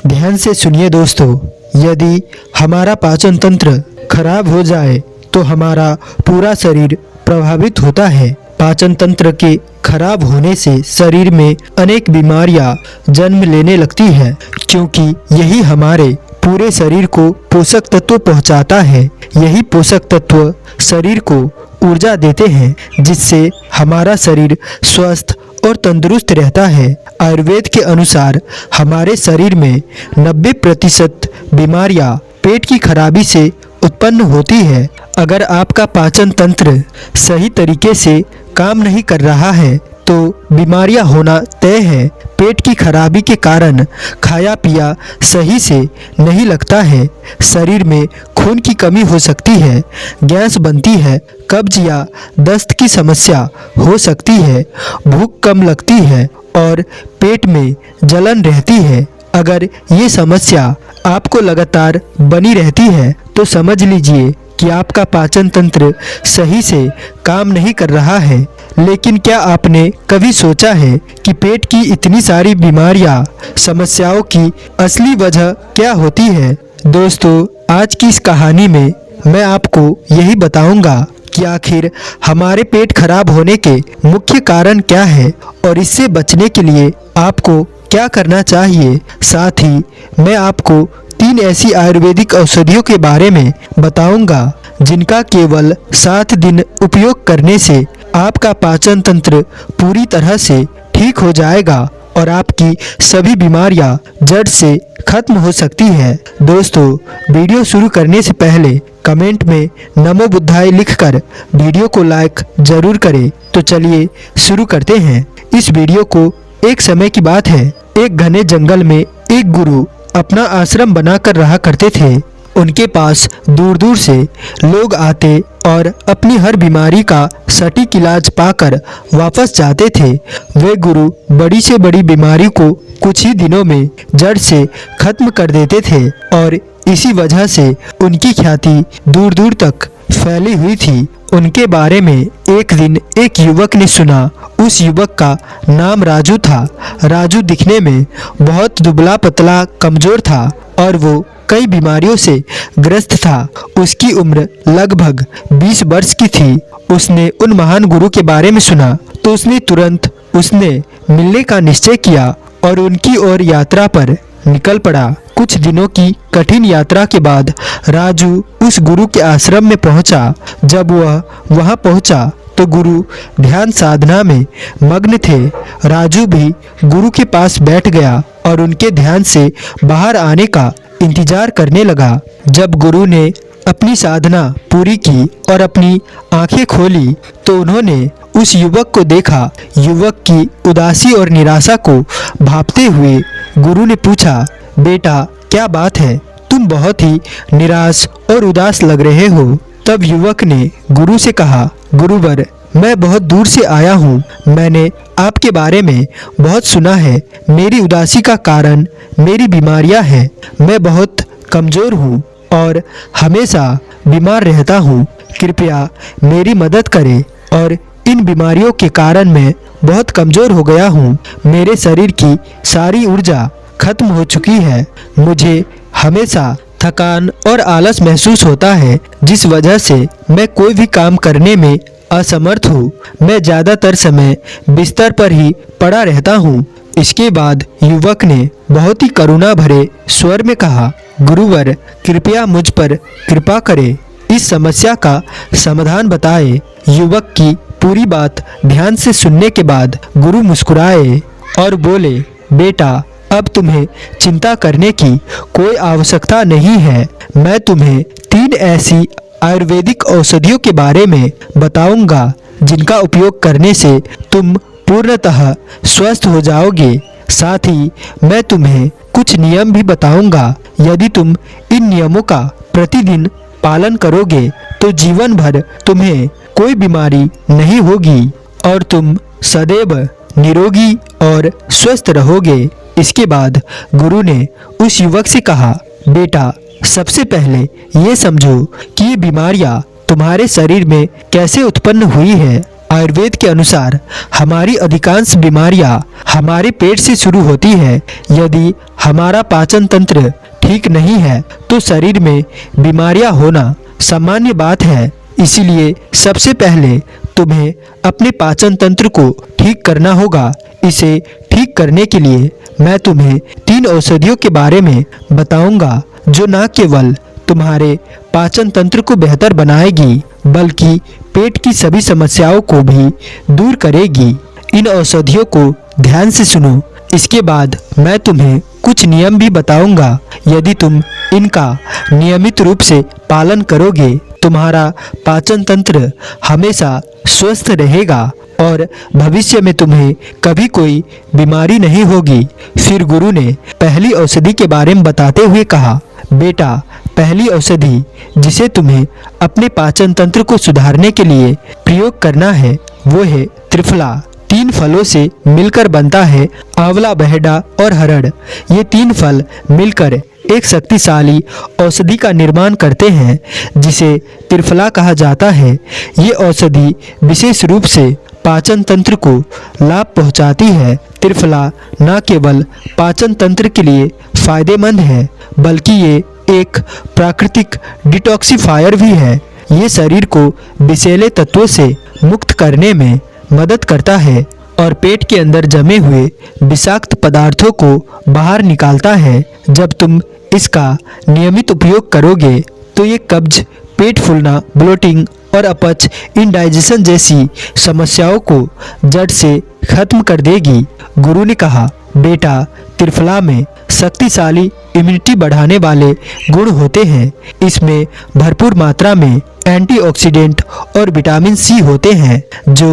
ध्यान से सुनिए दोस्तों, यदि हमारा पाचन तंत्र खराब हो जाए तो हमारा पूरा शरीर प्रभावित होता है। पाचन तंत्र के खराब होने से शरीर में अनेक बीमारियां जन्म लेने लगती हैं, क्योंकि यही हमारे पूरे शरीर को पोषक तत्व पहुंचाता है। यही पोषक तत्व शरीर को ऊर्जा देते हैं, जिससे हमारा शरीर स्वस्थ और तंदुरुस्त रहता है। आयुर्वेद के अनुसार हमारे शरीर में 90% बीमारियां पेट की खराबी से उत्पन्न होती है। अगर आपका पाचन तंत्र सही तरीके से काम नहीं कर रहा है तो बीमारियां होना तय है। पेट की खराबी के कारण खाया पिया सही से नहीं लगता है, शरीर में खून की कमी हो सकती है, गैस बनती है, कब्ज या दस्त की समस्या हो सकती है, भूख कम लगती है और पेट में जलन रहती है। अगर ये समस्या आपको लगातार बनी रहती है तो समझ लीजिए कि आपका पाचन तंत्र सही से काम नहीं कर रहा है। लेकिन क्या आपने कभी सोचा है कि पेट की इतनी सारी बीमारियां, समस्याओं की असली वजह क्या होती है? दोस्तों, आज की इस कहानी में मैं आपको यही बताऊंगा कि आखिर हमारे पेट खराब होने के मुख्य कारण क्या है और इससे बचने के लिए आपको क्या करना चाहिए। साथ ही मैं आपको 3 ऐसी आयुर्वेदिक औषधियों के बारे में बताऊंगा जिनका केवल 7 दिन उपयोग करने से आपका पाचन तंत्र पूरी तरह से ठीक हो जाएगा और आपकी सभी बीमारियां जड़ से खत्म हो सकती है। दोस्तों, वीडियो शुरू करने से पहले कमेंट में नमो बुद्धाय लिखकर वीडियो को लाइक जरूर करें। तो चलिए शुरू करते हैं। इस वीडियो को एक समय की बात है। एक घने जंगल में एक गुरु अपना आश्रम बनाकर रहा करते थे। उनके पास दूर दूर से लोग आते और अपनी हर बीमारी का सटीक इलाज पाकर वापस जाते थे। वे गुरु बड़ी से बड़ी बीमारी को कुछ ही दिनों में जड़ से खत्म कर देते थे और इसी वजह से उनकी ख्याति दूर दूर तक फैली हुई थी। उनके बारे में एक दिन एक युवक ने सुना। उस युवक का नाम राजू था। राजू दिखने में बहुत दुबला पतला कमजोर था और वो कई बीमारियों से ग्रस्त था। उसकी उम्र लगभग 20 वर्ष की थी। उसने उन महान गुरु के बारे में सुना तो उसने तुरंत मिलने का निश्चय किया और उनकी ओर यात्रा पर निकल पड़ा। कुछ दिनों की कठिन यात्रा के बाद राजू उस गुरु के आश्रम में पहुंचा। जब वह वहां पहुंचा तो गुरु ध्यान साधना में मग्न थे। राजू भी गुरु के पास बैठ गया और उनके ध्यान से बाहर आने का इंतजार करने लगा। जब गुरु ने अपनी साधना पूरी की और अपनी आंखें खोली तो उन्होंने उस युवक को देखा। युवक की उदासी और निराशा को भांपते हुए गुरु ने पूछा, बेटा क्या बात है, तुम बहुत ही निराश और उदास लग रहे हो। तब युवक ने गुरु से कहा, गुरुवर, मैं बहुत दूर से आया हूँ। मैंने आपके बारे में बहुत सुना है। मेरी उदासी का कारण मेरी बीमारियाँ हैं। मैं बहुत कमज़ोर हूँ और हमेशा बीमार रहता हूँ। कृपया मेरी मदद करें और इन बीमारियों के कारण मैं बहुत कमज़ोर हो गया हूँ। मेरे शरीर की सारी ऊर्जा खत्म हो चुकी है। मुझे हमेशा थकान और आलस महसूस होता है, जिस वजह से मैं कोई भी काम करने में असमर्थ हूँ। मैं ज़्यादातर समय बिस्तर पर ही पड़ा रहता हूँ। इसके बाद युवक ने बहुत ही करुणा भरे स्वर में कहा, गुरुवर, कृपया मुझ पर कृपा करें, इस समस्या का समाधान बताएं। युवक की पूरी बात ध्यान से सुनने के बाद गुरु मुस्कुराए और बोले, बेटा, अब तुम्हें चिंता करने की कोई आवश्यकता नहीं है। मैं तुम्हें 3 ऐसी आयुर्वेदिक औषधियों के बारे में बताऊंगा जिनका उपयोग करने से तुम पूर्णतः स्वस्थ हो जाओगे। साथ ही मैं तुम्हें कुछ नियम भी बताऊंगा। यदि तुम इन नियमों का प्रतिदिन पालन करोगे तो जीवन भर तुम्हें कोई बीमारी नहीं होगी और तुम सदैव निरोगी और स्वस्थ रहोगे। इसके बाद गुरु ने उस युवक से कहा, बेटा, सबसे पहले ये समझो कि ये बीमारियां तुम्हारे शरीर में कैसे उत्पन्न हुई है। आयुर्वेद के अनुसार हमारी अधिकांश बीमारियां हमारे पेट से शुरू होती है। यदि हमारा पाचन तंत्र ठीक नहीं है तो शरीर में बीमारियां होना सामान्य बात है। इसीलिए सबसे पहले तुम्हें अपने पाचन तंत्र को ठीक करना होगा। इसे ठीक करने के लिए मैं तुम्हें 3 औषधियों के बारे में बताऊंगा जो न केवल तुम्हारे पाचन तंत्र को बेहतर बनाएगी बल्कि पेट की सभी समस्याओं को भी दूर करेगी। इन औषधियों को ध्यान से सुनो। इसके बाद मैं तुम्हें कुछ नियम भी बताऊंगा। यदि तुम इनका नियमित रूप से पालन करोगे तुम्हारा पाचन तंत्र हमेशा स्वस्थ रहेगा और भविष्य में तुम्हें कभी कोई बीमारी नहीं होगी। फिर गुरु ने पहली औषधि के बारे में बताते हुए कहा, बेटा, पहली औषधि जिसे तुम्हें अपने पाचन तंत्र को सुधारने के लिए प्रयोग करना है वो है त्रिफला। 3 फलों से मिलकर बनता है आंवला, बहेड़ा और हरड़। ये 3 फल मिलकर एक शक्तिशाली औषधि का निर्माण करते हैं जिसे त्रिफला कहा जाता है। ये औषधि विशेष रूप से पाचन तंत्र को लाभ पहुंचाती है। त्रिफला न केवल पाचन तंत्र के लिए फायदेमंद है बल्कि ये एक प्राकृतिक डिटॉक्सिफायर भी है। ये शरीर को विषैले तत्वों से मुक्त करने में मदद करता है और पेट के अंदर जमे हुए विषाक्त पदार्थों को बाहर निकालता है। जब तुम इसका नियमित उपयोग करोगे तो ये कब्ज, पेट फूलना, ब्लोटिंग और अपच, इंडाइजेशन जैसी समस्याओं को जड़ से खत्म कर देगी। गुरु ने कहा, बेटा, त्रिफला में शक्तिशाली इम्यूनिटी बढ़ाने वाले गुण होते हैं। इसमें भरपूर मात्रा में एंटीऑक्सीडेंट और विटामिन सी होते हैं जो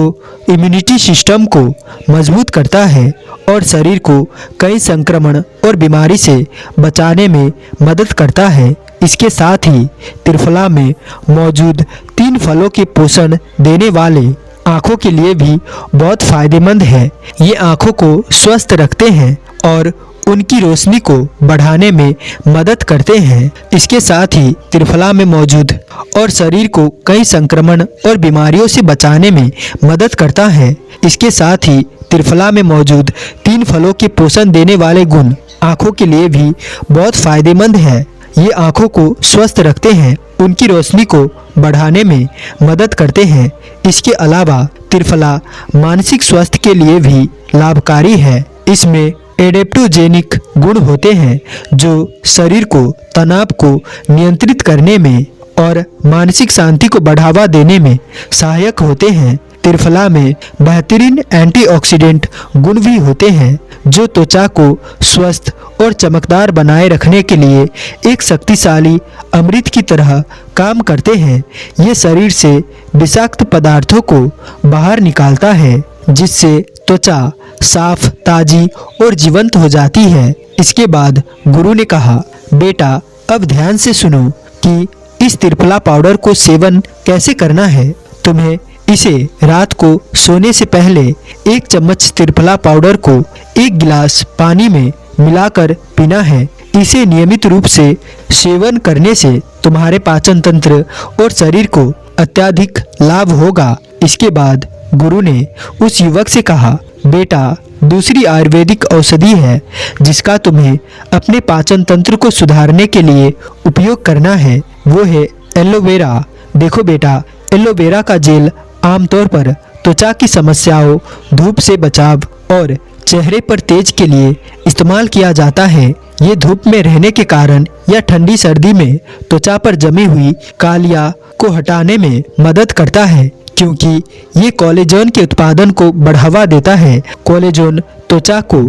इम्यूनिटी सिस्टम को मजबूत करता है और शरीर को कई संक्रमण और बीमारी से बचाने में मदद करता है। इसके साथ ही त्रिफला में मौजूद 3 फलों के पोषण देने वाले आँखों के लिए भी बहुत फायदेमंद है। ये आँखों को स्वस्थ रखते हैं और उनकी रोशनी को बढ़ाने में मदद करते हैं। इसके साथ ही त्रिफला में मौजूद और शरीर को कई संक्रमण और बीमारियों से बचाने में मदद करता है। इसके साथ ही त्रिफला में मौजूद 3 फलों के पोषण देने वाले गुण आँखों के लिए भी बहुत फायदेमंद है। ये आँखों को स्वस्थ रखते हैं, उनकी रोशनी को बढ़ाने में मदद करते हैं। इसके अलावा त्रिफला मानसिक स्वास्थ्य के लिए भी लाभकारी है। इसमें एडेप्टोजेनिक गुण होते हैं जो शरीर को तनाव को नियंत्रित करने में और मानसिक शांति को बढ़ावा देने में सहायक होते हैं। त्रिफला में बेहतरीन एंटीऑक्सीडेंट गुण भी होते हैं जो त्वचा को स्वस्थ और चमकदार बनाए रखने के लिए एक शक्तिशाली अमृत की तरह काम करते हैं। ये शरीर से विषाक्त पदार्थों को बाहर निकालता है जिससे त्वचा साफ, ताजी और जीवंत हो जाती है। इसके बाद गुरु ने कहा, बेटा, अब ध्यान से सुनो कि इस त्रिफला पाउडर को सेवन कैसे करना है। तुम्हें इसे रात को सोने से पहले 1 चम्मच त्रिफला पाउडर को 1 गिलास पानी में मिलाकर पीना है। इसे नियमित रूप से सेवन करने से तुम्हारे पाचन तंत्र और शरीर को अत्यधिक लाभ होगा। इसके बाद गुरु ने उस युवक से कहा, बेटा, दूसरी आयुर्वेदिक औषधि है जिसका तुम्हें अपने पाचन तंत्र को सुधारने के लिए उपयोग करना है, वो है एलोवेरा। देखो बेटा, एलोवेरा का जेल आमतौर पर त्वचा की समस्याओं, धूप से बचाव और चेहरे पर तेज के लिए इस्तेमाल किया जाता है। ये धूप में रहने के कारण या ठंडी सर्दी में त्वचा पर जमी हुई कालिया को हटाने में मदद करता है क्योंकि ये कोलेजन के उत्पादन को बढ़ावा देता है। कोलेजन त्वचा को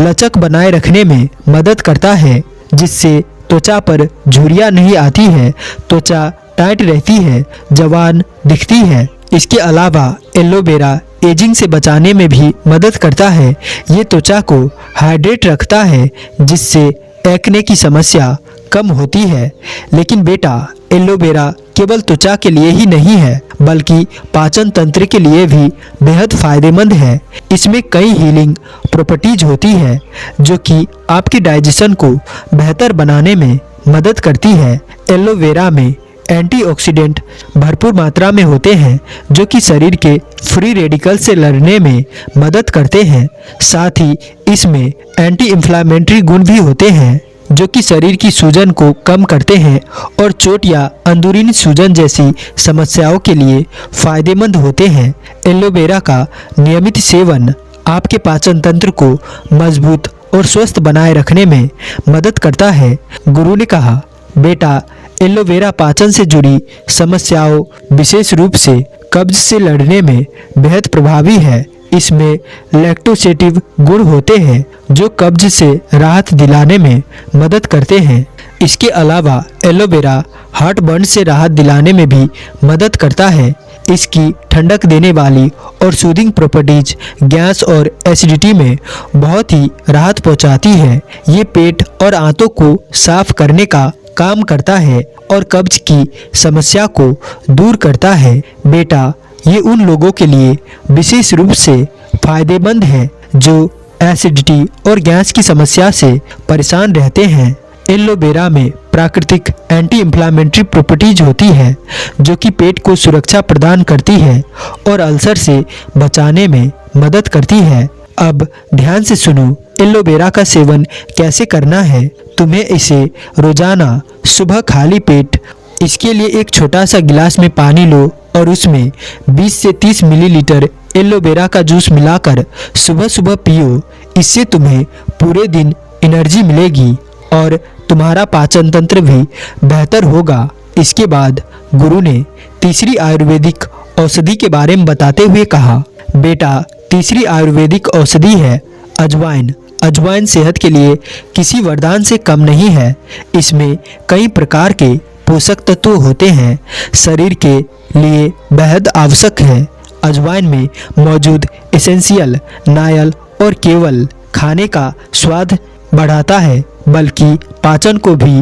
लचक बनाए रखने में मदद करता है जिससे त्वचा पर झुर्रियां नहीं आती है, त्वचा टाइट रहती है, जवान दिखती है। इसके अलावा एलोवेरा एजिंग से बचाने में भी मदद करता है। ये त्वचा को हाइड्रेट रखता है जिससे एक्ने की समस्या कम होती है। लेकिन बेटा, एलोवेरा केवल त्वचा के लिए ही नहीं है बल्कि पाचन तंत्र के लिए भी बेहद फायदेमंद है। इसमें कई हीलिंग प्रॉपर्टीज होती है जो कि आपके डाइजेशन को बेहतर बनाने में मदद करती है। एलोवेरा में एंटीऑक्सीडेंट भरपूर मात्रा में होते हैं जो कि शरीर के फ्री रेडिकल से लड़ने में मदद करते हैं। साथ ही इसमें एंटी इन्फ्लामेटरी गुण भी होते हैं जो कि शरीर की सूजन को कम करते हैं और चोट या अंदरूनी सूजन जैसी समस्याओं के लिए फायदेमंद होते हैं। एलोवेरा का नियमित सेवन आपके पाचन तंत्र को मजबूत और स्वस्थ बनाए रखने में मदद करता है। गुरु ने कहा, बेटा, एलोवेरा पाचन से जुड़ी समस्याओं, विशेष रूप से कब्ज से लड़ने में बेहद प्रभावी है। इसमें लैक्टोसेटिव गुण होते हैं जो कब्ज से राहत दिलाने में मदद करते हैं। इसके अलावा एलोवेरा हार्ट बर्न से राहत दिलाने में भी मदद करता है। इसकी ठंडक देने वाली और सूदिंग प्रॉपर्टीज गैस और एसिडिटी में बहुत ही राहत पहुंचाती है। ये पेट और आंतों को साफ करने का काम करता है और कब्ज की समस्या को दूर करता है। बेटा, ये उन लोगों के लिए विशेष रूप से फायदेमंद है जो एसिडिटी और गैस की समस्या से परेशान रहते हैं। एलोवेरा में प्राकृतिक एंटी इन्फ्लामेटरी प्रॉपर्टीज होती है जो कि पेट को सुरक्षा प्रदान करती है और अल्सर से बचाने में मदद करती है। अब ध्यान से सुनो, एलोवेरा का सेवन कैसे करना है। तुम्हें इसे रोजाना सुबह खाली पेट, इसके लिए एक छोटा सा गिलास में पानी लो और उसमें 20 से 30 मिलीलीटर एलोवेरा का जूस मिलाकर सुबह सुबह पियो। इससे तुम्हें पूरे दिन एनर्जी मिलेगी और तुम्हारा पाचन तंत्र भी बेहतर होगा। इसके बाद गुरु ने तीसरी आयुर्वेदिक औषधि के बारे में बताते हुए कहा, बेटा, तीसरी आयुर्वेदिक औषधि है अजवाइन। अजवाइन सेहत के लिए किसी वरदान से कम नहीं है। इसमें कई प्रकार के पोषक तत्व होते हैं, शरीर के लिए बेहद आवश्यक है। अजवाइन में मौजूद एसेंशियल नायल और केवल खाने का स्वाद बढ़ाता है बल्कि पाचन को भी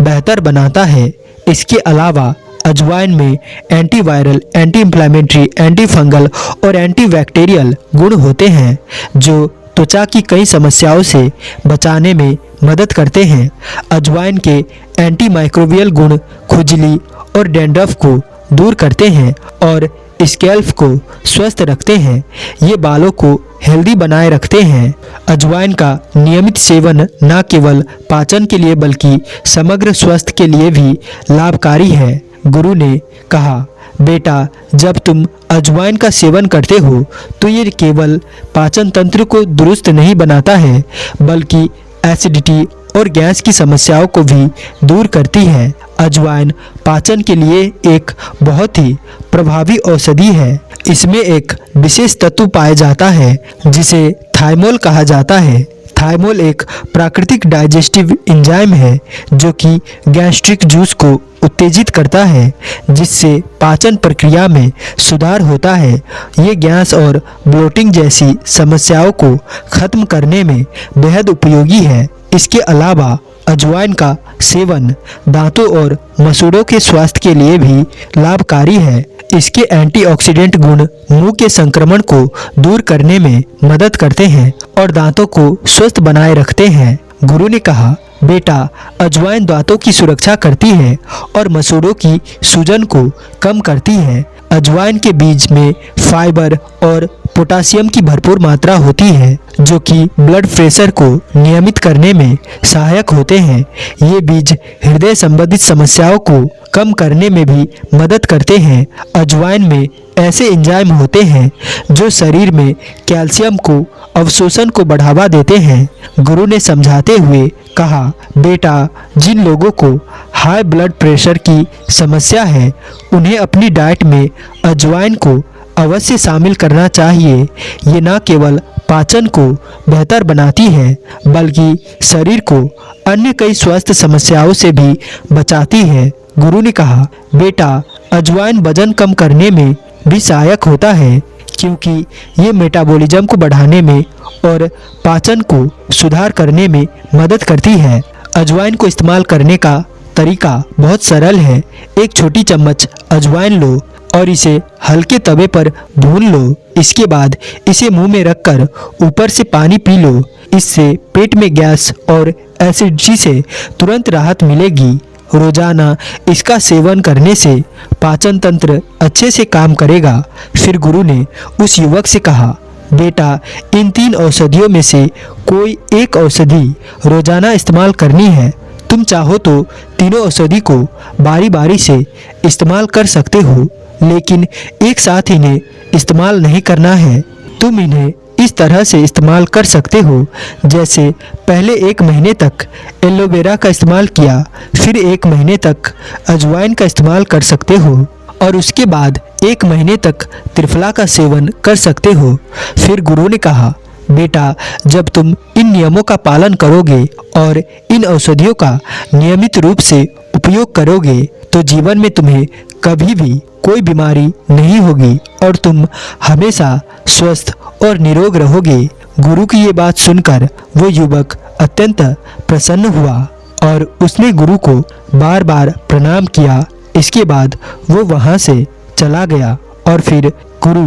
बेहतर बनाता है। इसके अलावा अजवाइन में antiviral, anti inflammatory, anti fungal और एंटीबैक्टीरियल गुण होते हैं जो त्वचा की कई समस्याओं से बचाने में मदद करते हैं। अजवाइन के एंटी माइक्रोबियल गुण खुजली और डैंड्रफ को दूर करते हैं और स्कैल्प को स्वस्थ रखते हैं। ये बालों को हेल्दी बनाए रखते हैं। अजवाइन का नियमित सेवन न केवल पाचन के लिए बल्कि समग्र स्वास्थ्य के लिए भी लाभकारी है। गुरु ने कहा, बेटा, जब तुम अजवाइन का सेवन करते हो तो ये केवल पाचन तंत्र को दुरुस्त नहीं बनाता है बल्कि एसिडिटी और गैस की समस्याओं को भी दूर करती है। अजवाइन पाचन के लिए एक बहुत ही प्रभावी औषधि है। इसमें एक विशेष तत्व पाया जाता है जिसे थाइमोल कहा जाता है। थाइमोल एक प्राकृतिक डाइजेस्टिव एंजाइम है जो कि गैस्ट्रिक जूस को उत्तेजित करता है जिससे पाचन प्रक्रिया में सुधार होता है। ये गैस और ब्लोटिंग जैसी समस्याओं को खत्म करने में बेहद उपयोगी है। इसके अलावा अजवाइन का सेवन दांतों और मसूड़ों के स्वास्थ्य के लिए भी लाभकारी है। इसके एंटीऑक्सीडेंट गुण मुंह के संक्रमण को दूर करने में मदद करते हैं और दांतों को स्वस्थ बनाए रखते हैं। गुरु ने कहा, बेटा, अजवाइन दांतों की सुरक्षा करती है और मसूड़ों की सूजन को कम करती है। अजवाइन के बीज में फाइबर और पोटासियम की भरपूर मात्रा होती है जो कि ब्लड प्रेशर को नियमित करने में सहायक होते हैं। ये बीज हृदय संबंधित समस्याओं को कम करने में भी मदद करते हैं। अजवाइन में ऐसे एंजाइम होते हैं जो शरीर में कैल्शियम को अवशोषण को बढ़ावा देते हैं। गुरु ने समझाते हुए कहा, बेटा, जिन लोगों को हाई ब्लड प्रेशर की समस्या है उन्हें अपनी डाइट में अजवाइन को अवश्य शामिल करना चाहिए। ये न केवल पाचन को बेहतर बनाती है बल्कि शरीर को अन्य कई स्वास्थ्य समस्याओं से भी बचाती है। गुरु ने कहा, बेटा, अजवाइन वजन कम करने में भी सहायक होता है क्योंकि ये मेटाबॉलिज्म को बढ़ाने में और पाचन को सुधार करने में मदद करती है। अजवाइन को इस्तेमाल करने का तरीका बहुत सरल है। एक छोटी चम्मच अजवाइन लो और इसे हल्के तवे पर भून लो। इसके बाद इसे मुंह में रखकर ऊपर से पानी पी लो। इससे पेट में गैस और एसिडिटी से तुरंत राहत मिलेगी। रोजाना इसका सेवन करने से पाचन तंत्र अच्छे से काम करेगा। फिर गुरु ने उस युवक से कहा, बेटा, इन 3 औषधियों में से कोई एक औषधि रोजाना इस्तेमाल करनी है। तुम चाहो तो तीनों औषधि को बारी बारी से इस्तेमाल कर सकते हो, लेकिन एक साथ इन्हें इस्तेमाल नहीं करना है। तुम इन्हें इस तरह से इस्तेमाल कर सकते हो जैसे पहले 1 महीने तक एलोवेरा का इस्तेमाल किया, फिर 1 महीने तक अजवाइन का इस्तेमाल कर सकते हो और उसके बाद 1 महीने तक त्रिफला का सेवन कर सकते हो। फिर गुरु ने कहा, बेटा, जब तुम इन नियमों का पालन करोगे और इन औषधियों का नियमित रूप से उपयोग करोगे तो जीवन में तुम्हें कभी भी कोई बीमारी नहीं होगी और तुम हमेशा स्वस्थ और निरोग रहोगे। गुरु की ये बात सुनकर वो युवक अत्यंत प्रसन्न हुआ और उसने गुरु को बार बार प्रणाम किया। इसके बाद वो वहाँ से चला गया और फिर गुरु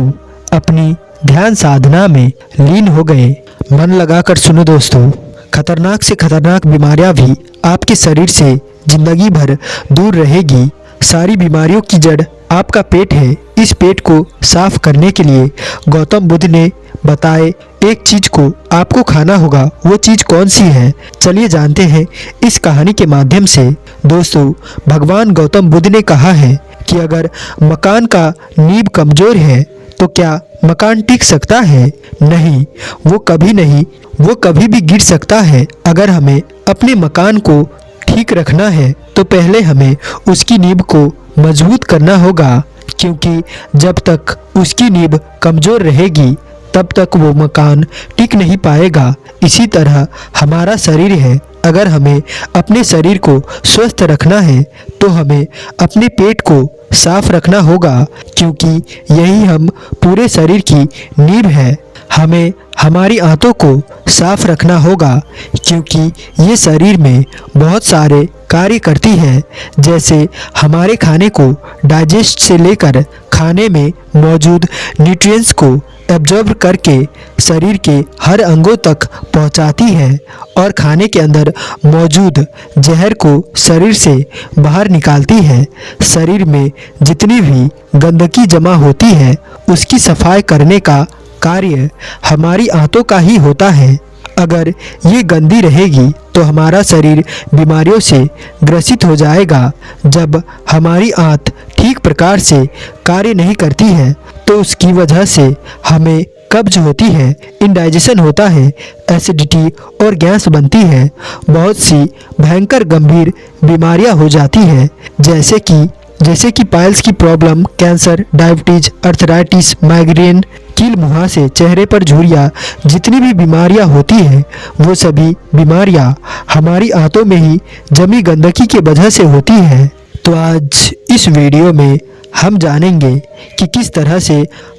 अपनी ध्यान साधना में लीन हो गए। मन लगाकर सुनो दोस्तों, खतरनाक से खतरनाक बीमारियां भी आपके शरीर से जिंदगी भर दूर रहेगी। सारी बीमारियों की जड़ आपका पेट है। इस पेट को साफ करने के लिए गौतम बुद्ध ने बताए एक चीज को आपको खाना होगा। वो चीज कौन सी है, चलिए जानते हैं इस कहानी के माध्यम से। दोस्तों, भगवान गौतम बुद्ध ने कहा है कि अगर मकान का नींव कमजोर है तो क्या मकान टिक सकता है? नहीं, वो कभी भी गिर सकता है। अगर हमें अपने मकान को ठीक रखना है तो पहले हमें उसकी नींव को मजबूत करना होगा, क्योंकि जब तक उसकी नींव कमजोर रहेगी तब तक वो मकान टिक नहीं पाएगा। इसी तरह हमारा शरीर है। अगर हमें अपने शरीर को स्वस्थ रखना है तो हमें अपने पेट को साफ रखना होगा, क्योंकि यही हम पूरे शरीर की नींव है। हमें हमारी आंतों को साफ रखना होगा, क्योंकि ये शरीर में बहुत सारे कार्य करती है, जैसे हमारे खाने को डाइजेस्ट से लेकर खाने में मौजूद न्यूट्रिएंट्स को एब्जॉर्ब करके शरीर के हर अंगों तक पहुंचाती है और खाने के अंदर मौजूद जहर को शरीर से बाहर निकालती है। शरीर में जितनी भी गंदगी जमा होती है उसकी सफाई करने का कार्य हमारी आंतों का ही होता है। अगर ये गंदी रहेगी तो हमारा शरीर बीमारियों से ग्रसित हो जाएगा। जब हमारी आंत ठीक प्रकार से कार्य नहीं करती है तो उसकी वजह से हमें कब्ज होती है, इंडाइजेशन होता है, एसिडिटी और गैस बनती है। बहुत सी भयंकर गंभीर बीमारियां हो जाती हैं, जैसे कि पाइल्स की problem, cancer, diabetes, arthritis, migraine, कील मुहासे, चेहरे पर झुर्रियाँ, जितनी भी बीमारियां होती हैं वो सभी बीमारियां हमारी आंतों में ही जमी गंदगी की वजह से होती हैं। तो आज इस वीडियो में हम जानेंगे कि किस तरह से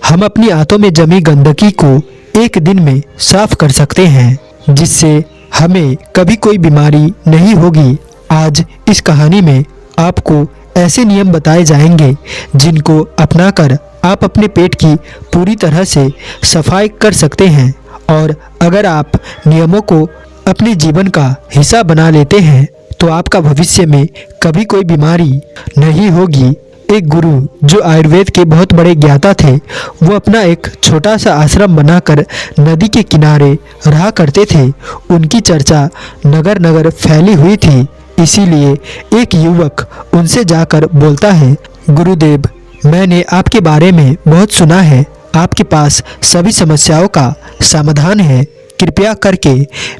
हम अपनी आंतों में जमी गंदगी को एक दिन में साफ कर सकते हैं, जिससे हमें कभी कोई बीमारी नहीं होगी। आज इस कहानी में आपको ऐसे नियम बताए जाएंगे जिनको अपनाकर आप अपने पेट की पूरी तरह से सफाई कर सकते हैं। और अगर आप नियमों को अपने जीवन का हिस्सा बना लेते हैं तो आपका भविष्य में कभी कोई बीमारी नहीं होगी। एक गुरु जो आयुर्वेद के बहुत बड़े ज्ञाता थे, वो अपना एक छोटा सा आश्रम बनाकर नदी के किनारे रहा करते थे। उनकी चर्चा नगर नगर फैली हुई थी। इसीलिए एक युवक उनसे जाकर बोलता है, गुरुदेव, मैंने आपके बारे में बहुत सुना है। आपके पास सभी समस्याओं का समाधान है। कृपया करके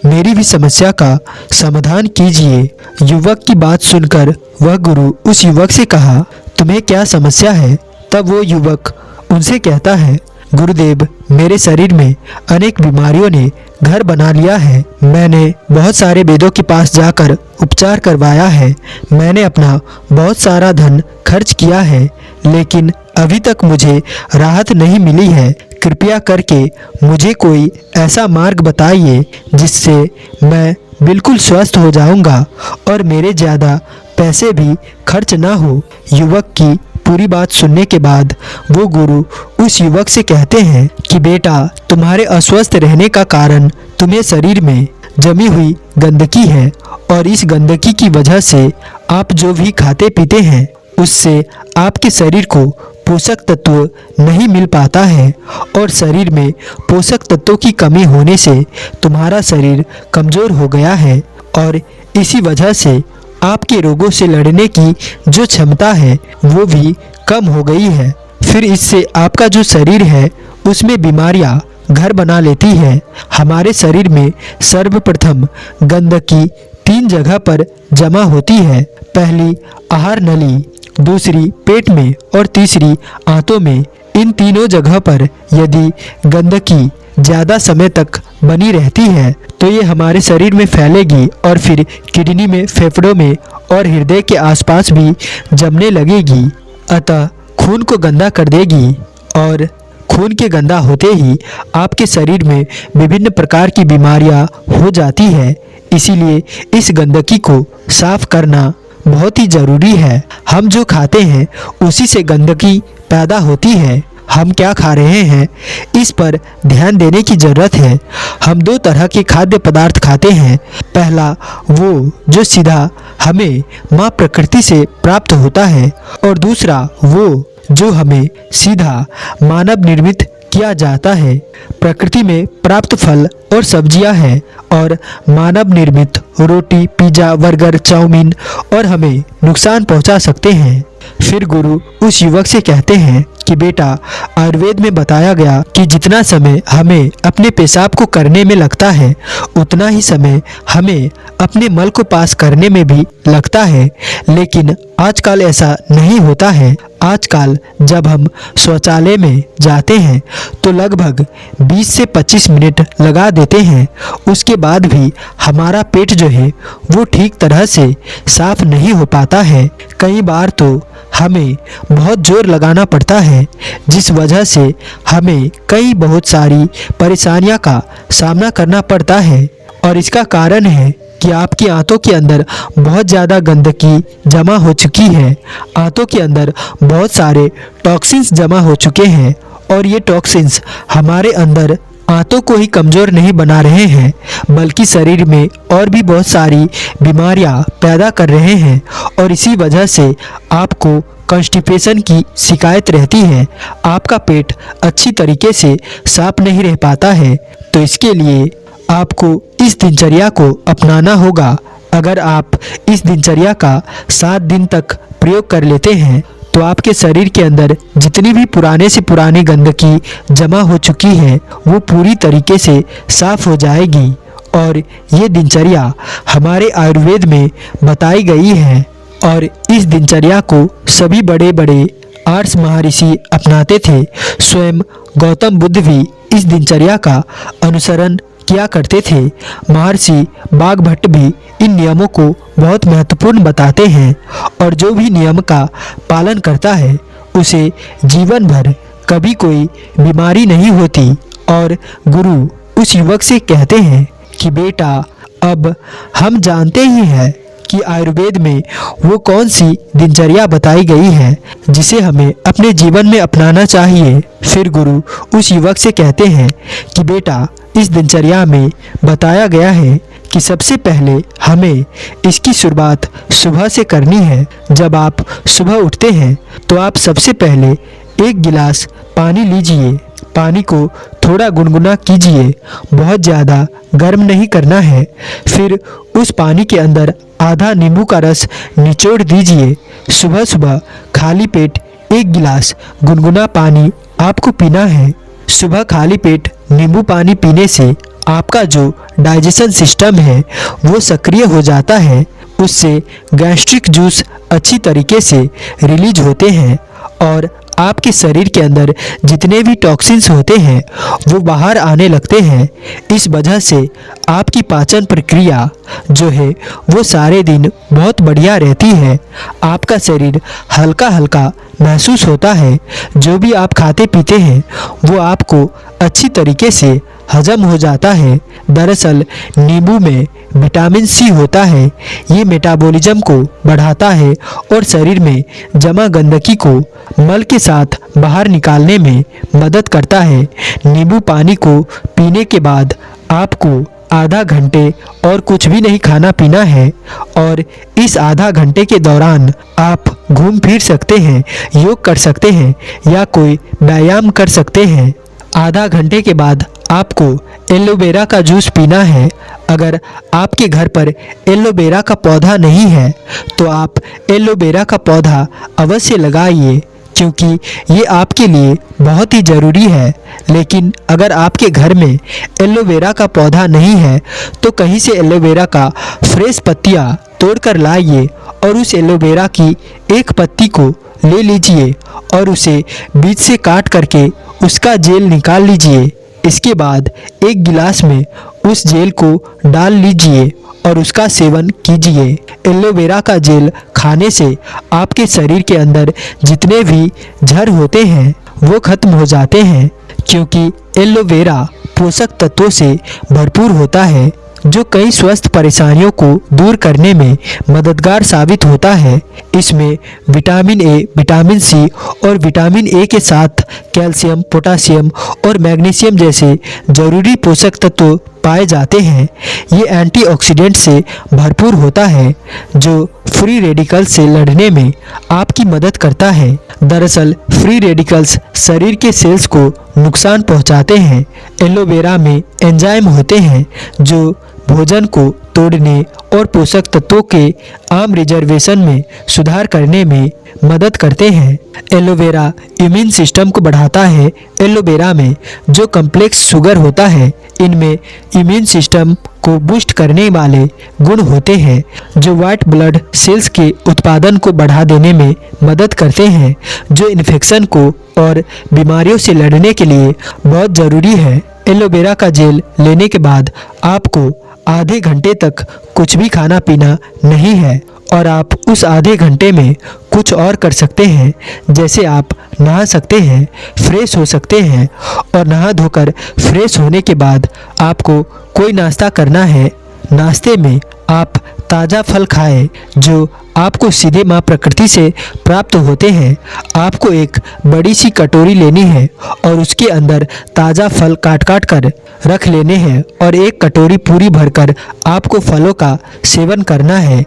मेरी भी समस्या का समाधान कीजिए। युवक की बात सुनकर वह गुरु उस युवक से कहा, तुम्हें क्या समस्या है? तब वो युवक उनसे कहता है, गुरुदेव, मेरे शरीर में अनेक बीमारियों ने घर बना लिया है। मैंने बहुत सारे वेदों के पास जाकर उपचार करवाया है। मैंने अपना बहुत सारा धन खर्च किया है, लेकिन अभी तक मुझे राहत नहीं मिली है। कृपया करके मुझे कोई ऐसा मार्ग बताइए जिससे मैं बिल्कुल स्वस्थ हो जाऊंगा और मेरे ज़्यादा पैसे भी खर्च ना हो। युवक की पूरी बात सुनने के बाद वो गुरु उस युवक से कहते हैं कि बेटा, तुम्हारे अस्वस्थ रहने का कारण तुम्हें शरीर में जमी हुई गंदगी है और इस गंदगी की वजह से आप जो भी खाते पीते हैं उससे आपके शरीर को पोषक तत्व नहीं मिल पाता है और शरीर में पोषक तत्वों की कमी होने से तुम्हारा शरीर कमज़ोर हो गया है और इसी वजह से आपके रोगों से लड़ने की जो क्षमता है वो भी कम हो गई है। फिर इससे आपका जो शरीर है उसमें बीमारियां घर बना लेती है। हमारे शरीर में सर्वप्रथम गंदगी 3 जगह पर जमा होती है। पहली आहार नली, दूसरी पेट में और तीसरी आंतों में। इन तीनों जगह पर यदि गंदगी ज़्यादा समय तक बनी रहती है तो ये हमारे शरीर में फैलेगी और फिर किडनी में, फेफड़ों में और हृदय के आसपास भी जमने लगेगी। अतः खून को गंदा कर देगी और खून के गंदा होते ही आपके शरीर में विभिन्न प्रकार की बीमारियां हो जाती है। इसीलिए इस गंदगी को साफ करना बहुत ही ज़रूरी है। हम जो खाते हैं उसी से गंदगी पैदा होती है। हम क्या खा रहे हैं इस पर ध्यान देने की ज़रूरत है। हम 2 तरह के खाद्य पदार्थ खाते हैं। पहला वो जो सीधा हमें माँ प्रकृति से प्राप्त होता है और दूसरा वो जो हमें सीधा मानव निर्मित किया जाता है। प्रकृति में प्राप्त फल और सब्जियां हैं और मानव निर्मित रोटी, पिज्ज़ा, बर्गर, चाउमीन और हमें नुकसान पहुंचा सकते हैं। फिर गुरु उस युवक से कहते हैं कि बेटा, आयुर्वेद में बताया गया कि जितना समय हमें अपने पेशाब को करने में लगता है उतना ही समय हमें अपने मल को पास करने में भी लगता है। लेकिन आजकल ऐसा नहीं होता है। आजकल जब हम शौचालय में जाते हैं तो लगभग 20 से 25 मिनट लगा देते हैं। उसके बाद भी हमारा पेट जो है वो ठीक तरह से साफ नहीं हो पाता है। कई बार तो हमें बहुत जोर लगाना पड़ता है जिस वजह से हमें बहुत सारी परेशानियों का सामना करना पड़ता है और इसका कारण है कि आपकी आंतों के अंदर बहुत ज़्यादा गंदगी जमा हो चुकी है। आंतों के अंदर बहुत सारे टॉक्सिन्स जमा हो चुके हैं और ये टॉक्सिन्स हमारे अंदर आंतों को ही कमज़ोर नहीं बना रहे हैं बल्कि शरीर में और भी बहुत सारी बीमारियां पैदा कर रहे हैं और इसी वजह से आपको कॉन्स्टिपेशन की शिकायत रहती है। आपका पेट अच्छी तरीके से साफ नहीं रह पाता है। तो इसके लिए आपको इस दिनचर्या को अपनाना होगा। अगर आप इस दिनचर्या का 7 दिन तक प्रयोग कर लेते हैं तो आपके शरीर के अंदर जितनी भी पुराने से पुरानी गंदगी जमा हो चुकी है वो पूरी तरीके से साफ हो जाएगी। और ये दिनचर्या हमारे आयुर्वेद में बताई गई है और इस दिनचर्या को सभी बड़े बड़े आर्ष महर्षि अपनाते थे। स्वयं गौतम बुद्ध भी इस दिनचर्या का अनुसरण किया करते थे। महर्षि बाघभट्ट भी इन नियमों को बहुत महत्वपूर्ण बताते हैं और जो भी नियम का पालन करता है उसे जीवन भर कभी कोई बीमारी नहीं होती। और गुरु उस युवक से कहते हैं कि बेटा, अब हम जानते ही हैं कि आयुर्वेद में वो कौन सी दिनचर्या बताई गई है जिसे हमें अपने जीवन में अपनाना चाहिए। फिर गुरु उस युवक से कहते हैं कि बेटा, इस दिनचर्या में बताया गया है कि सबसे पहले हमें इसकी शुरुआत सुबह से करनी है। जब आप सुबह उठते हैं तो आप सबसे पहले 1 गिलास पानी लीजिए। पानी को थोड़ा गुनगुना कीजिए, बहुत ज़्यादा गर्म नहीं करना है। फिर उस पानी के अंदर आधा नींबू का रस निचोड़ दीजिए। सुबह सुबह खाली पेट 1 गिलास गुनगुना पानी आपको पीना है। सुबह खाली पेट नींबू पानी पीने से आपका जो डाइजेशन सिस्टम है वो सक्रिय हो जाता है। उससे गैस्ट्रिक जूस अच्छी तरीके से रिलीज होते हैं और आपके शरीर के अंदर जितने भी टॉक्सिन्स होते हैं वो बाहर आने लगते हैं। इस वजह से आपकी पाचन प्रक्रिया जो है वो सारे दिन बहुत बढ़िया रहती है। आपका शरीर हल्का हल्का महसूस होता है। जो भी आप खाते पीते हैं वो आपको अच्छी तरीके से हजम हो जाता है। दरअसल नींबू में विटामिन सी होता है। ये मेटाबॉलिज्म को बढ़ाता है और शरीर में जमा गंदगी को मल के साथ बाहर निकालने में मदद करता है। नींबू पानी को पीने के बाद आपको आधा घंटे और कुछ भी नहीं खाना पीना है और इस आधा घंटे के दौरान आप घूम फिर सकते हैं, योग कर सकते हैं या कोई व्यायाम कर सकते हैं। आधा घंटे के बाद आपको एलोवेरा का जूस पीना है। अगर आपके घर पर एलोवेरा का पौधा नहीं है तो आप एलोवेरा का पौधा अवश्य लगाइए, क्योंकि ये आपके लिए बहुत ही ज़रूरी है। लेकिन अगर आपके घर में एलोवेरा का पौधा नहीं है तो कहीं से एलोवेरा का फ्रेश पत्तियाँ तोड़कर लाइए और उस एलोवेरा की एक पत्ती को ले लीजिए और उसे बीच से काट करके उसका जेल निकाल लीजिए। इसके बाद एक गिलास में उस जेल को डाल लीजिए और उसका सेवन कीजिए। एलोवेरा का जेल खाने से आपके शरीर के अंदर जितने भी झर होते हैं वो खत्म हो जाते हैं, क्योंकि एलोवेरा पोषक तत्वों से भरपूर होता है जो कई स्वास्थ्य परेशानियों को दूर करने में मददगार साबित होता है। इसमें विटामिन ए, विटामिन सी और विटामिन ए के साथ कैल्शियम, पोटासियम और मैग्नीशियम जैसे जरूरी पोषक तत्व पाए जाते हैं। ये एंटीऑक्सीडेंट से भरपूर होता है जो फ्री रेडिकल से लड़ने में आपकी मदद करता है। दरअसल फ्री रेडिकल्स शरीर के सेल्स को नुकसान पहुंचाते हैं। एलोवेरा में एंजाइम होते हैं जो भोजन को तोड़ने और पोषक तत्वों के आम रिजर्वेशन में सुधार करने में मदद करते हैं। एलोवेरा इम्यून सिस्टम को बढ़ाता है। एलोवेरा में जो कॉम्प्लेक्स शुगर होता है इनमें इम्यून सिस्टम को बूस्ट करने वाले गुण होते हैं जो व्हाइट ब्लड सेल्स के उत्पादन को बढ़ा देने में मदद करते हैं, जो इन्फेक्शन को और बीमारियों से लड़ने के लिए बहुत ज़रूरी है। एलोवेरा का जेल लेने के बाद आपको आधे घंटे तक कुछ भी खाना पीना नहीं है और आप उस आधे घंटे में कुछ और कर सकते हैं, जैसे आप नहा सकते हैं, फ्रेश हो सकते हैं और नहा धोकर फ्रेश होने के बाद आपको कोई नाश्ता करना है। नाश्ते में आप ताज़ा फल खाएं जो आपको सीधे माँ प्रकृति से प्राप्त होते हैं। आपको एक बड़ी सी कटोरी लेनी है और उसके अंदर ताज़ा फल काट काट कर रख लेने हैं और एक कटोरी पूरी भरकर आपको फलों का सेवन करना है।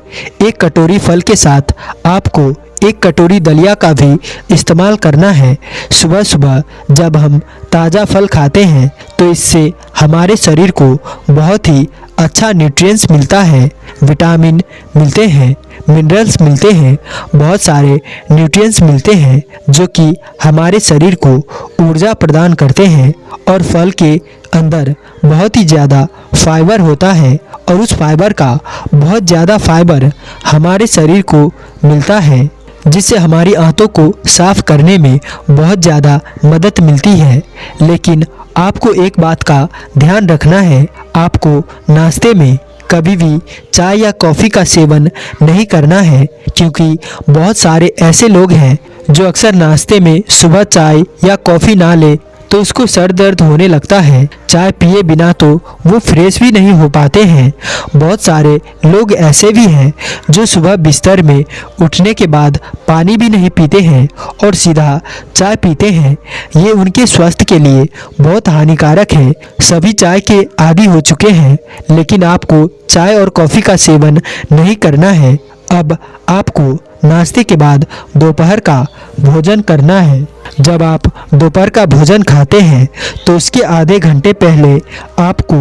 एक कटोरी फल के साथ आपको एक कटोरी दलिया का भी इस्तेमाल करना है। सुबह सुबह जब हम ताज़ा फल खाते हैं तो इससे हमारे शरीर को बहुत ही अच्छा न्यूट्रिएंट्स मिलता है, विटामिन मिलते हैं, मिनरल्स मिलते हैं, बहुत सारे न्यूट्रिएंट्स मिलते हैं जो कि हमारे शरीर को ऊर्जा प्रदान करते हैं। और फल के अंदर बहुत ही ज़्यादा फाइबर होता है और उस फाइबर का बहुत ज़्यादा फाइबर हमारे शरीर को मिलता है, जिससे हमारी आंतों को साफ करने में बहुत ज़्यादा मदद मिलती है। लेकिन आपको एक बात का ध्यान रखना है, आपको नाश्ते में कभी भी चाय या कॉफ़ी का सेवन नहीं करना है, क्योंकि बहुत सारे ऐसे लोग हैं जो अक्सर नाश्ते में सुबह चाय या कॉफ़ी ना ले तो उसको सर दर्द होने लगता है। चाय पिए बिना तो वो फ्रेश भी नहीं हो पाते हैं। बहुत सारे लोग ऐसे भी हैं जो सुबह बिस्तर में उठने के बाद पानी भी नहीं पीते हैं और सीधा चाय पीते हैं। ये उनके स्वास्थ्य के लिए बहुत हानिकारक है। सभी चाय के आदी हो चुके हैं, लेकिन आपको चाय और कॉफ़ी का सेवन नहीं करना है। अब आपको नाश्ते के बाद दोपहर का भोजन करना है। जब आप दोपहर का भोजन खाते हैं तो उसके आधे घंटे पहले आपको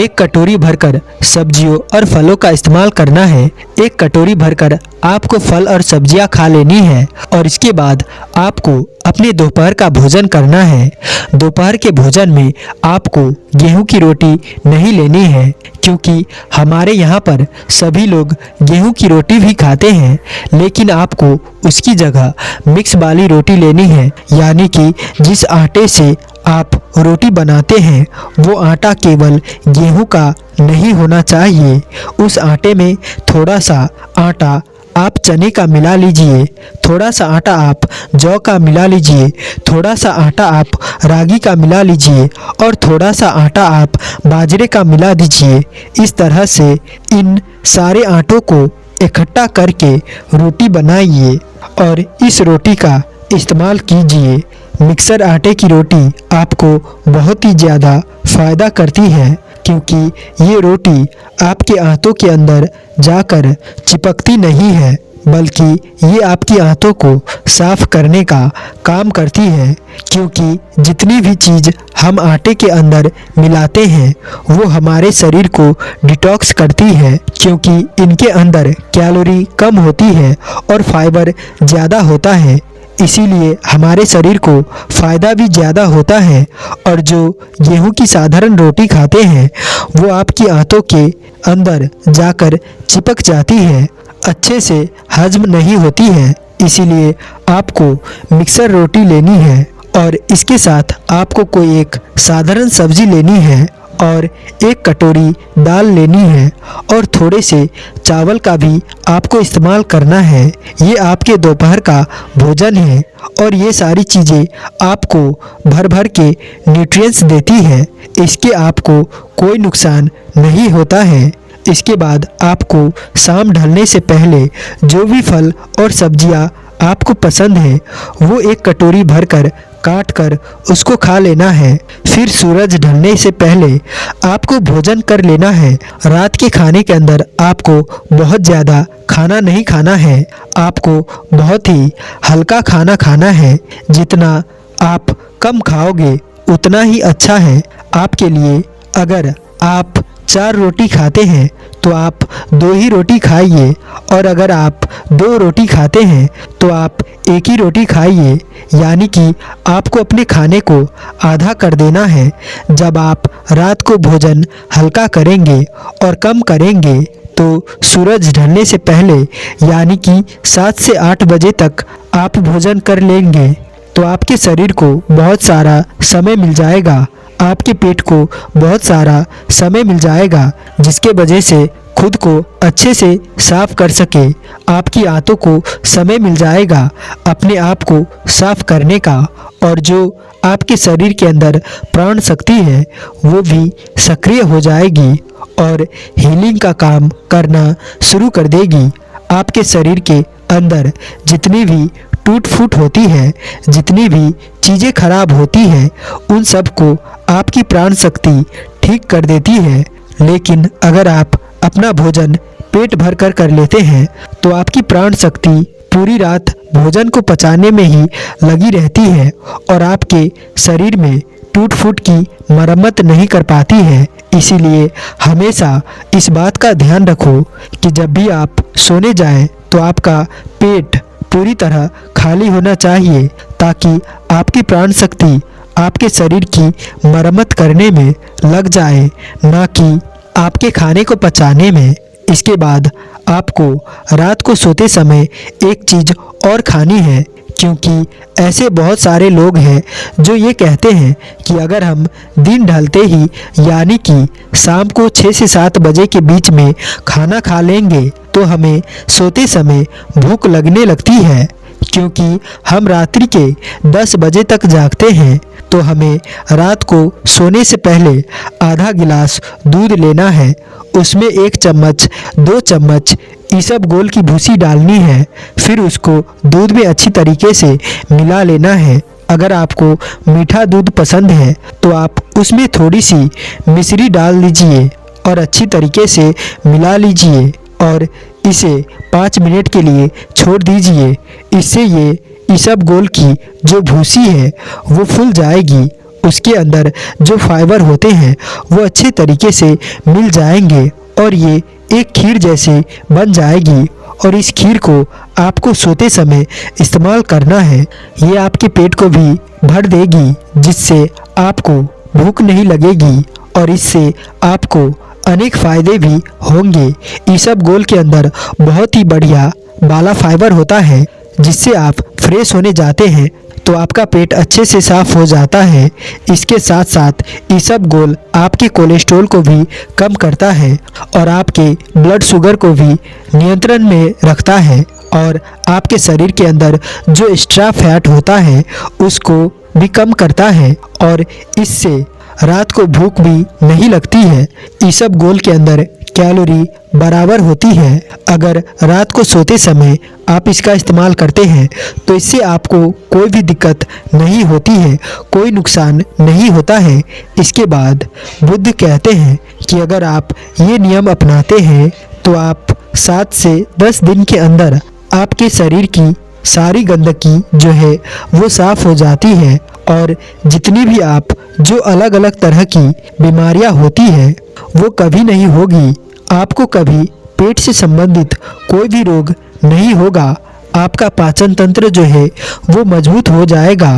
एक कटोरी भरकर सब्जियों और फलों का इस्तेमाल करना है। एक कटोरी भरकर आपको फल और सब्जियां खा लेनी है और इसके बाद आपको अपने दोपहर का भोजन करना है। दोपहर के भोजन में आपको गेहूं की रोटी नहीं लेनी है, क्योंकि हमारे यहाँ पर सभी लोग गेहूं की रोटी भी खाते हैं, लेकिन आपको उसकी जगह मिक्स वाली रोटी लेनी है, यानी कि जिस आटे से आप रोटी बनाते हैं वो आटा केवल गेहूं का नहीं होना चाहिए। उस आटे में थोड़ा सा आटा आप चने का मिला लीजिए, थोड़ा सा आटा आप जौ का मिला लीजिए, थोड़ा सा आटा आप रागी का मिला लीजिए और थोड़ा सा आटा आप बाजरे का मिला दीजिए। इस तरह से इन सारे आटों को इकट्ठा करके रोटी बनाइए और इस रोटी का इस्तेमाल कीजिए। मिक्सर आटे की रोटी आपको बहुत ही ज़्यादा फ़ायदा करती है। क्योंकि ये रोटी आपके आंतों के अंदर जाकर चिपकती नहीं है, बल्कि ये आपकी आंतों को साफ करने का काम करती है। क्योंकि जितनी भी चीज़ हम आटे के अंदर मिलाते हैं वो हमारे शरीर को डिटॉक्स करती है, क्योंकि इनके अंदर कैलोरी कम होती है और फाइबर ज़्यादा होता है। इसीलिए हमारे शरीर को फ़ायदा भी ज़्यादा होता है। और जो गेहूं की साधारण रोटी खाते हैं वो आपकी आंतों के अंदर जाकर चिपक जाती है, अच्छे से हजम नहीं होती है। इसीलिए आपको मिक्सर रोटी लेनी है और इसके साथ आपको कोई एक साधारण सब्जी लेनी है और एक कटोरी दाल लेनी है और थोड़े से चावल का भी आपको इस्तेमाल करना है। ये आपके दोपहर का भोजन है और ये सारी चीज़ें आपको भर भर के न्यूट्रिएंट्स देती है। इसके आपको कोई नुकसान नहीं होता है। इसके बाद आपको शाम ढलने से पहले जो भी फल और सब्जियां आपको पसंद है वो एक कटोरी भरकर काट कर उसको खा लेना है। फिर सूरज ढलने से पहले आपको भोजन कर लेना है। रात के खाने के अंदर आपको बहुत ज़्यादा खाना नहीं खाना है, आपको बहुत ही हल्का खाना खाना है। जितना आप कम खाओगे उतना ही अच्छा है आपके लिए। अगर आप 4 रोटी खाते हैं तो आप 2 ही रोटी खाइए, और अगर आप 2 रोटी खाते हैं तो आप 1 ही रोटी खाइए। यानी कि आपको अपने खाने को आधा कर देना है। जब आप रात को भोजन हल्का करेंगे और कम करेंगे तो सूरज ढलने से पहले यानी कि 7 से 8 बजे तक आप भोजन कर लेंगे तो आपके शरीर को बहुत सारा समय मिल जाएगा, आपके पेट को बहुत सारा समय मिल जाएगा, जिसके वजह से खुद को अच्छे से साफ कर सके। आपकी आंतों को समय मिल जाएगा अपने आप को साफ करने का, और जो आपके शरीर के अंदर प्राण शक्ति है वो भी सक्रिय हो जाएगी और हीलिंग का काम करना शुरू कर देगी। आपके शरीर के अंदर जितनी भी टूट फूट होती है, जितनी भी चीज़ें खराब होती हैं, उन सब को आपकी प्राण शक्ति ठीक कर देती है। लेकिन अगर आप अपना भोजन पेट भर कर कर लेते हैं तो आपकी प्राण शक्ति पूरी रात भोजन को पचाने में ही लगी रहती है और आपके शरीर में टूट फूट की मरम्मत नहीं कर पाती है। इसीलिए हमेशा इस बात का ध्यान रखो कि जब भी आप सोने जाएं तो आपका पेट पूरी तरह खाली होना चाहिए, ताकि आपकी प्राण शक्ति आपके शरीर की मरम्मत करने में लग जाए, ना कि आपके खाने को पचाने में। इसके बाद आपको रात को सोते समय एक चीज़ और खानी है, क्योंकि ऐसे बहुत सारे लोग हैं जो ये कहते हैं कि अगर हम दिन ढलते ही यानी कि शाम को 6 से 7 बजे के बीच में खाना खा लेंगे तो हमें सोते समय भूख लगने लगती है। क्योंकि हम रात्रि के 10 बजे तक जागते हैं तो हमें रात को सोने से पहले आधा गिलास दूध लेना है, उसमें 1 चम्मच 2 चम्मच इसबगोल की भूसी डालनी है, फिर उसको दूध में अच्छी तरीके से मिला लेना है। अगर आपको मीठा दूध पसंद है तो आप उसमें थोड़ी सी मिश्री डाल दीजिए और अच्छी तरीके से मिला लीजिए और इसे 5 मिनट के लिए छोड़ दीजिए। इससे ये इसबगोल की जो भूसी है वो फूल जाएगी, उसके अंदर जो फाइबर होते हैं वो अच्छे तरीके से मिल जाएंगे और ये एक खीर जैसे बन जाएगी। और इस खीर को आपको सोते समय इस्तेमाल करना है। ये आपके पेट को भी भर देगी, जिससे आपको भूख नहीं लगेगी और इससे आपको अनेक फ़ायदे भी होंगे। इसबगोल के अंदर बहुत ही बढ़िया बाला फाइबर होता है, जिससे आप फ्रेश होने जाते हैं तो आपका पेट अच्छे से साफ हो जाता है। इसके साथ साथ इसबगोल आपके कोलेस्ट्रॉल को भी कम करता है और आपके ब्लड शुगर को भी नियंत्रण में रखता है और आपके शरीर के अंदर जो एक्स्ट्रा फैट होता है उसको भी कम करता है और इससे रात को भूख भी नहीं लगती है। इसबगोल के अंदर कैलोरी बराबर होती है। अगर रात को सोते समय आप इसका इस्तेमाल करते हैं तो इससे आपको कोई भी दिक्कत नहीं होती है, कोई नुकसान नहीं होता है। इसके बाद बुद्ध कहते हैं कि अगर आप ये नियम अपनाते हैं तो आप 7 से 10 दिन के अंदर आपके शरीर की सारी गंदगी जो है वो साफ हो जाती है और जितनी भी आप जो अलग अलग तरह की बीमारियां होती है वो कभी नहीं होगी। आपको कभी पेट से संबंधित कोई भी रोग नहीं होगा। आपका पाचन तंत्र जो है वो मजबूत हो जाएगा।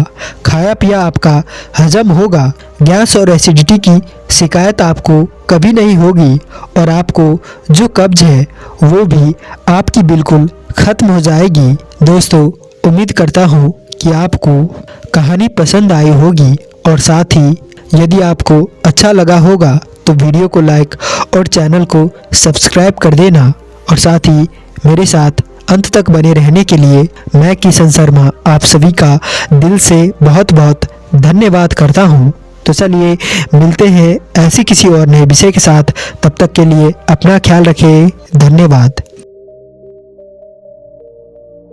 खाया पिया आपका हजम होगा। गैस और एसिडिटी की शिकायत आपको कभी नहीं होगी और आपको जो कब्ज है वो भी आपकी बिल्कुल खत्म हो जाएगी। दोस्तों, उम्मीद करता हूँ कि आपको कहानी पसंद आई होगी और साथ ही यदि आपको अच्छा लगा होगा तो वीडियो को लाइक और चैनल को सब्सक्राइब कर देना और साथ ही मेरे साथ अंत तक बने रहने के लिए मैं किशन शर्मा आप सभी का दिल से बहुत बहुत धन्यवाद करता हूँ। तो चलिए मिलते हैं ऐसे किसी और नए विषय के साथ। तब तक के लिए अपना ख्याल रखें। धन्यवाद।